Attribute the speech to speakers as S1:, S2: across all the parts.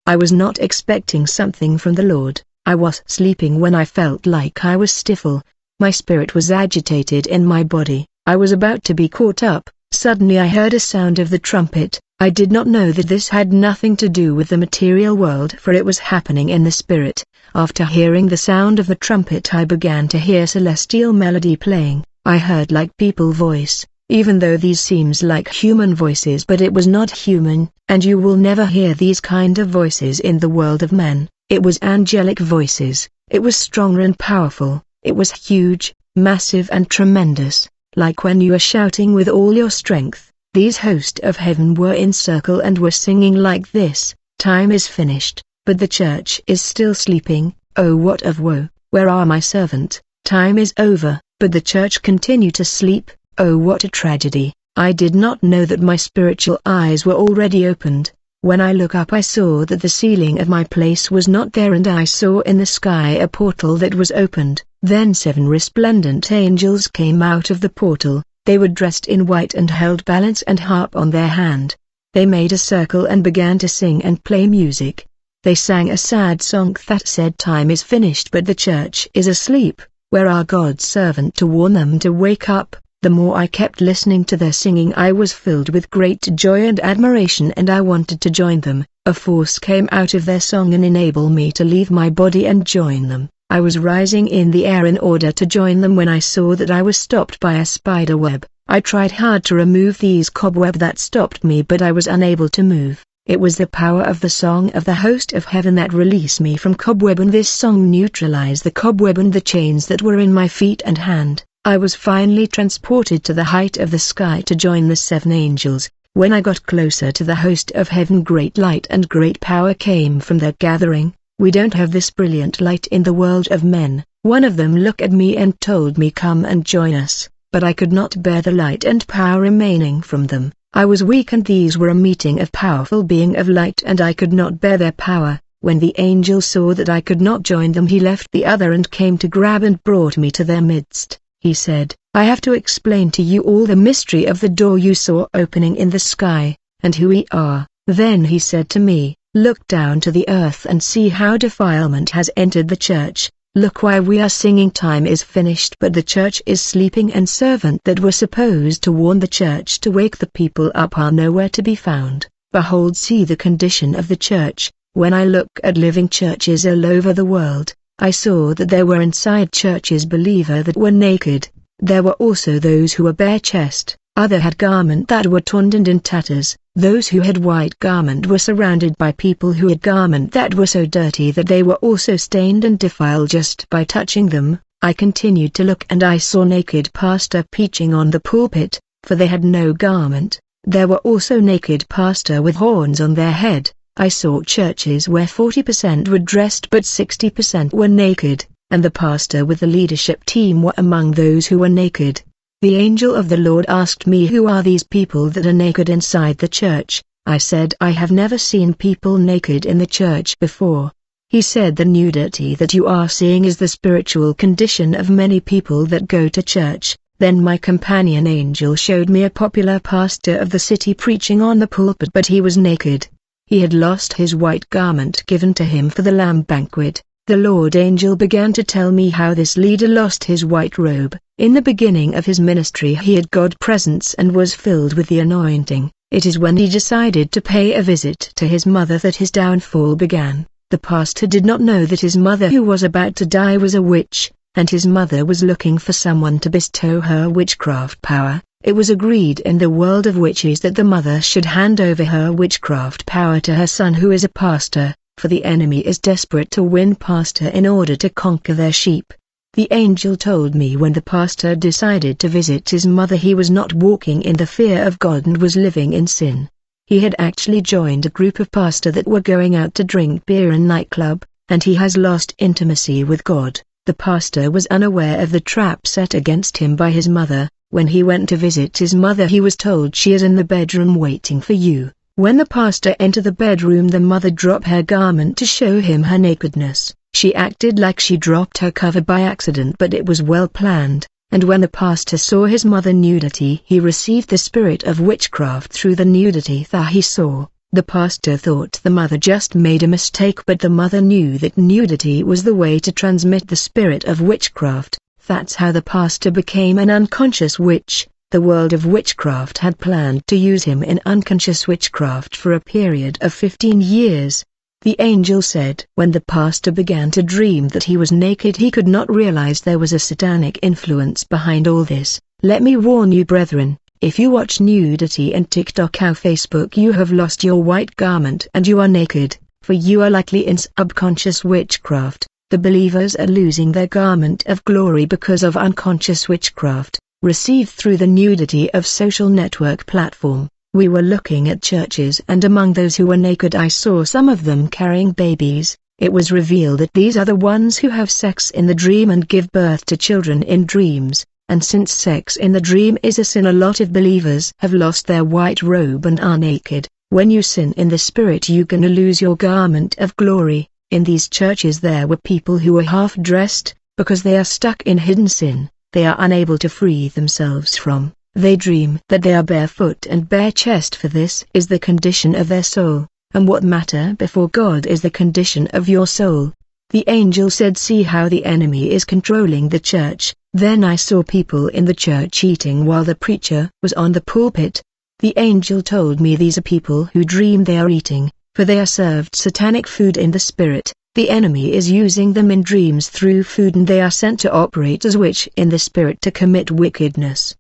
S1: I was not expecting something from the Lord. I was sleeping when I felt like I was stifle. My spirit was agitated in my body. I was about to be caught up. Suddenly I heard a sound of the trumpet. I did not know that this had nothing to do with the material world, for it was happening in the spirit. After hearing the sound of the trumpet, I began to hear celestial melody playing. I heard like people voice, even though these seems like human voices, but it was not human, and you will never hear these kind of voices in the world of men. It was angelic voices. It was stronger and powerful. It was huge, massive and tremendous, like when you are shouting with all your strength. These hosts of heaven were in circle and were singing like this: time is finished, but the church is still sleeping. Oh, what of woe! Where are my servant? Time is over, but the church continue to sleep. Oh, what a tragedy! I did not know that my spiritual eyes were already opened. When I look up, I saw that the ceiling of my place was not there, and I saw in the sky a portal that was opened. Then 7 resplendent angels came out of the portal. They were dressed in white and held balance and harp on their hand. They made a circle and began to sing and play music. They sang a sad song that said, time is finished but the church is asleep. Where are God's servant to warn them to wake up? The more I kept listening to their singing, I was filled with great joy and admiration, and I wanted to join them. A force came out of their song and enabled me to leave my body and join them. I was rising in the air in order to join them when I saw that I was stopped by a spider web. I tried hard to remove these cobweb that stopped me, but I was unable to move. It was the power of the song of the host of heaven that released me from cobweb, and this song neutralized the cobweb and the chains that were in my feet and hand. I was finally transported to the height of the sky to join the 7 angels. When I got closer to the host of heaven, great light and great power came from their gathering. We don't have this brilliant light in the world of men. One of them looked at me and told me, come and join us, but I could not bear the light and power remaining from them. I was weak, and these were a meeting of powerful being of light, and I could not bear their power. When the angel saw that I could not join them, he left the other and came to grab and brought me to their midst. He said, I have to explain to you all the mystery of the door you saw opening in the sky, and who we are. Then he said to me, look down to the earth and see how defilement has entered the church. Look why we are singing time is finished but the church is sleeping, and servant that were supposed to warn the church to wake the people up are nowhere to be found. Behold, see the condition of the church. When I look at living churches all over the world, I saw that there were inside churches believers that were naked. There were also those who were bare chest. Other had garment that were torn and in tatters. Those who had white garment were surrounded by people who had garment that were so dirty that they were also stained and defiled just by touching them. I continued to look, and I saw naked pastor preaching on the pulpit, for they had no garment. There were also naked pastor with horns on their head. I saw churches where 40% were dressed but 60% were naked, and the pastor with the leadership team were among those who were naked. The angel of the Lord asked me, who are these people that are naked inside the church? I said, I have never seen people naked in the church before. He said, the nudity that you are seeing is the spiritual condition of many people that go to church. Then my companion angel showed me a popular pastor of the city preaching on the pulpit, but he was naked. He had lost his white garment given to him for the Lamb banquet. The Lord angel began to tell me how this leader lost his white robe. In the beginning of his ministry he had God's presence and was filled with the anointing. It is when he decided to pay a visit to his mother that his downfall began. The pastor did not know that his mother, who was about to die, was a witch, and his mother was looking for someone to bestow her witchcraft power. It was agreed in the world of witches that the mother should hand over her witchcraft power to her son, who is a pastor, for the enemy is desperate to win pastor in order to conquer their sheep. The angel told me when the pastor decided to visit his mother, he was not walking in the fear of God and was living in sin. He had actually joined a group of pastors that were going out to drink beer in nightclub, and he has lost intimacy with God. The pastor was unaware of the trap set against him by his mother. When he went to visit his mother, he was told, she is in the bedroom waiting for you. When the pastor entered the bedroom, the mother dropped her garment to show him her nakedness. She acted like she dropped her cover by accident, but it was well planned, and when the pastor saw his mother nudity, he received the spirit of witchcraft through the nudity that he saw. The pastor thought the mother just made a mistake, but the mother knew that nudity was the way to transmit the spirit of witchcraft. That's how the pastor became an unconscious witch. The world of witchcraft had planned to use him in unconscious witchcraft for a period of 15 years. The angel said when the pastor began to dream that he was naked, he could not realize there was a satanic influence behind all this. Let me warn you, brethren, if you watch nudity and TikTok or Facebook, you have lost your white garment and you are naked, for you are likely in subconscious witchcraft. The believers are losing their garment of glory because of unconscious witchcraft, received through the nudity of social network platform. We were looking at churches, and among those who were naked I saw some of them carrying babies. It was revealed that these are the ones who have sex in the dream and give birth to children in dreams, and since sex in the dream is a sin, a lot of believers have lost their white robe and are naked. When you sin in the spirit, you gonna lose your garment of glory. In these churches there were people who were half-dressed, because they are stuck in hidden sin, they are unable to free themselves from. They dream that they are barefoot and bare chest, for this is the condition of their soul, and what matter before God is the condition of your soul. The angel said, see how the enemy is controlling the church. Then I saw people in the church eating while the preacher was on the pulpit. The angel told me these are people who dream they are eating, for they are served satanic food in the spirit. The enemy is using them in dreams through food, and they are sent to operate as witch in the spirit to commit wickedness.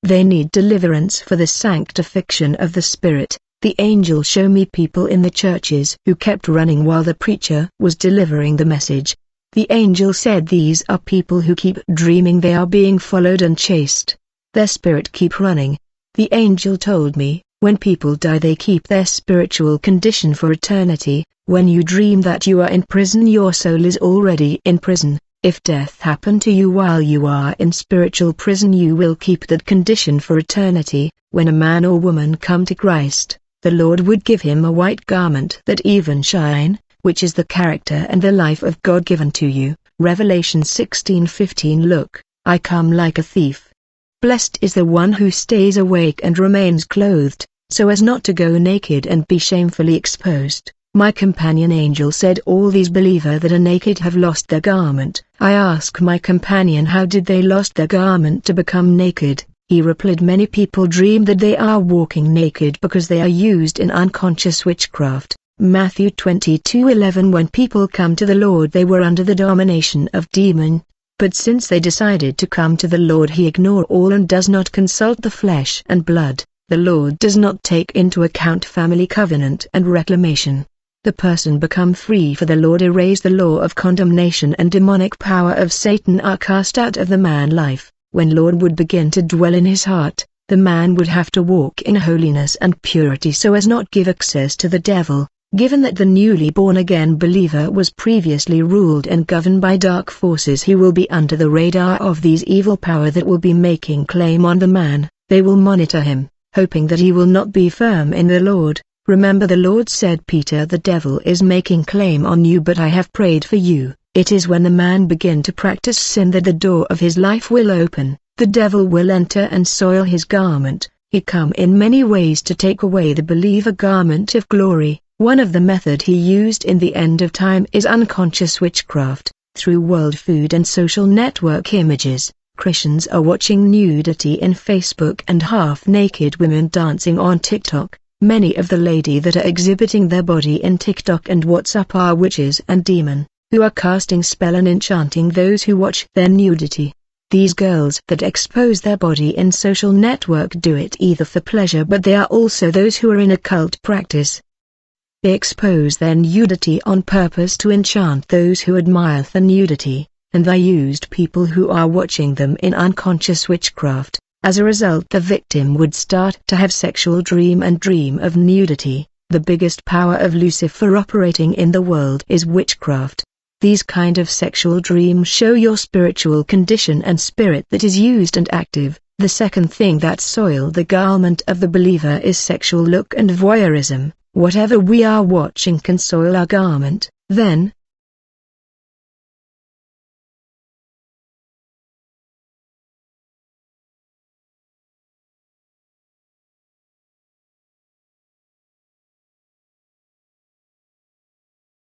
S1: They need deliverance for the sanctification of the spirit. The angel showed me people in the churches who kept running while the preacher was delivering the message. The angel said these are people who keep dreaming they are being followed and chased. Their spirit keep running. The angel told me, when people die they keep their spiritual condition for eternity. When you dream that you are in prison, your soul is already in prison. If death happened to you while you are in spiritual prison, you will keep that condition for eternity. When a man or woman come to Christ, the Lord would give him a white garment that even shine, which is the character and the life of God given to you. Revelation 16:15. Look, I come like a thief. Blessed is the one who stays awake and remains clothed, so as not to go naked and be shamefully exposed. My companion angel said all these believers that are naked have lost their garment. I asked my companion how did they lost their garment to become naked. He replied many people dream that they are walking naked because they are used in unconscious witchcraft. Matthew 22:11. When people come to the Lord they were under the domination of demon, but since they decided to come to the Lord he ignore all and does not consult the flesh and blood. The Lord does not take into account family covenant and reclamation. The person become free, for the Lord erase the law of condemnation and demonic power of Satan are cast out of the man life. When Lord would begin to dwell in his heart, the man would have to walk in holiness and purity so as not give access to the devil. Given that the newly born again believer was previously ruled and governed by dark forces, he will be under the radar of these evil power that will be making claim on the man. They will monitor him, hoping that he will not be firm in the Lord. Remember the Lord said, Peter, the devil is making claim on you, but I have prayed for you. It is when the man begin to practice sin that the door of his life will open. The devil will enter and soil his garment. He come in many ways to take away the believer garment of glory. One of the method he used in the end of time is unconscious witchcraft. Through world food and social network images, Christians are watching nudity in Facebook and half-naked women dancing on TikTok. Many of the lady that are exhibiting their body in TikTok and WhatsApp are witches and demon, who are casting spell and enchanting those who watch their nudity. These girls that expose their body in social network do it either for pleasure, but they are also those who are in occult practice. They expose their nudity on purpose to enchant those who admire the nudity, and they used people who are watching them in unconscious witchcraft. As a result, the victim would start to have sexual dream and dream of nudity. The biggest power of Lucifer operating in the world is witchcraft. These kind of sexual dreams show your spiritual condition and spirit that is used and active. The second thing that soil the garment of the believer is sexual look and voyeurism. Whatever we are watching can soil our garment. Then,